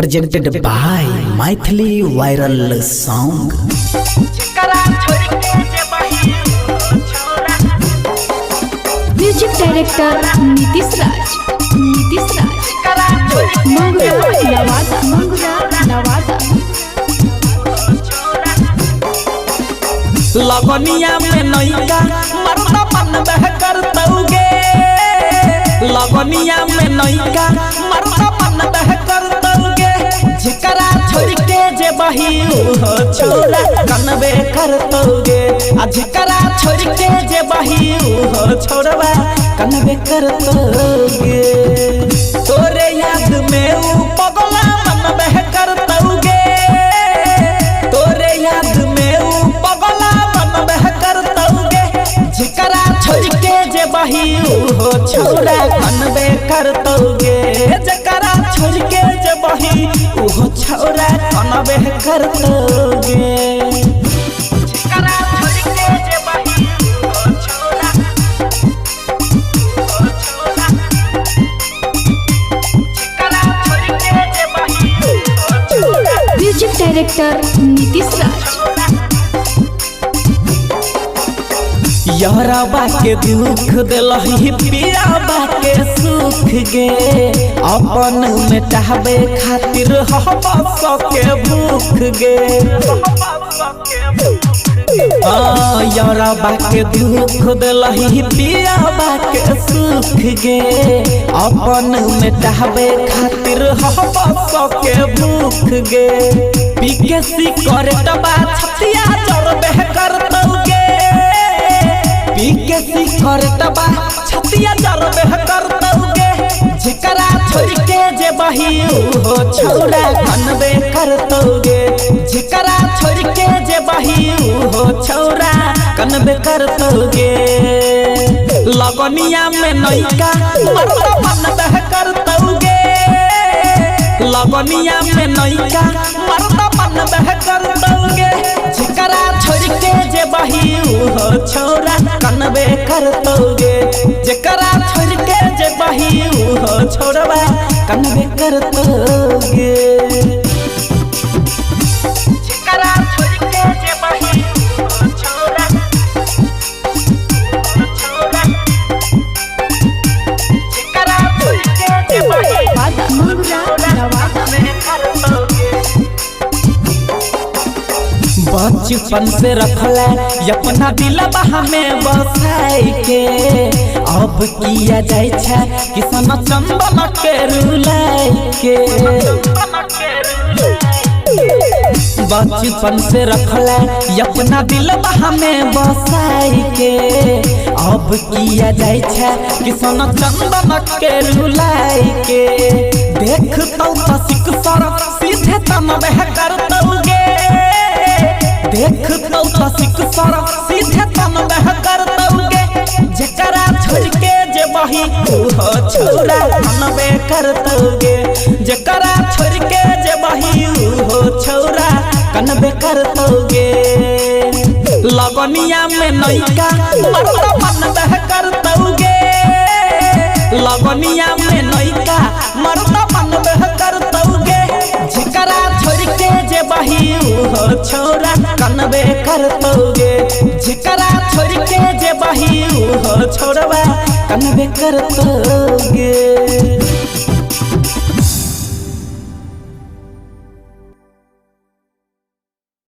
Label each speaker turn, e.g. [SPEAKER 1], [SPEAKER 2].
[SPEAKER 1] presented by Maithili Viral Song.
[SPEAKER 2] Music director Nitish Raj Mangura Nawada
[SPEAKER 3] लगनिया में नैका मरदा मन बह कर तौगे लगनिया में नैका मरदा मन बह कर तौगे झिकरा छोड़ के जे बही हो छोरा कनबे कर तौगे आ झिकरा छोड़ के जे बही हो छोरवा कनबे कर तौगे तोरे याद में ऊ पगला मन बह कर तौगे तोरे याद में ऊ पगला मन बह कर तौगे झिकरा छोड़ के जे बही हो छोरा कनबे कर तौगे झिकरा छोड़ के जे बही हो छोरा कनबे कर तौगे झिकरा छोड़ के जे बही हो छोरा झिकरा छोड़ के जे बही हो छोरा
[SPEAKER 2] म्यूजिक डायरेक्टर नीतीश राज
[SPEAKER 3] यारबा के दुख दिलही पियाबा के सुख गे अपन मिटाबे खातिर हवा के भूख गे यारबा के दुख दिलही पियाबा के सुख गे अपन मिटाबे खातिर हवा के भूख गे पीकेसी करे तबा छतिया जरबे कर तौगे पीकेसी करे तबा छतिया जरबे कर तौगे झिकरा छोड़ के जे बही हो छोरा कनबे कर तौगे झिकरा छोड़ के जे बही हो छोरा कनबे कर तौगे लगनिया में नैका मरदा मन बह कर तौगे लगनिया में नैका मरदा मन बह कर तौगे झिकरा छोड़ के जे बही हो छोरा कनबे कर तौगे झिकरा छोड़ के जे बही हो छोरवा कनबे कर तौगे झिकरा छोड़ के जे बही हो छोरा झिकरा छोड़ के जे बही
[SPEAKER 2] मंगुरा नवादा
[SPEAKER 3] बचपन से रखला अपना दिलबा में बसाई के अब किया जाय छा किसन चंदन के रुलाई के बचपन से रखला अपना दिलबा में बसाई के अब किया जाय छा किसन चंदन के रुलाई के देख तो सिक सर सीधे तन बह कर तौगे देख तो सिक सर सीधे तन बह कर तौगे झिकरा छोड़ के जे बही हो छोरा कनबे कर तौगे झिकरा छोड़ के जे बही हो छोरा कनबे कर तौगे लगनिया में नैका मरदा मन बह कर तौगे लगनिया में नैका मरदा मन बह कर तौगे झिकरा छोड़ के जे बही हो छोरा कनबे कर तौगे झिकरा छोड़ के जे बही हो छोरवा कनबे कर तौगे।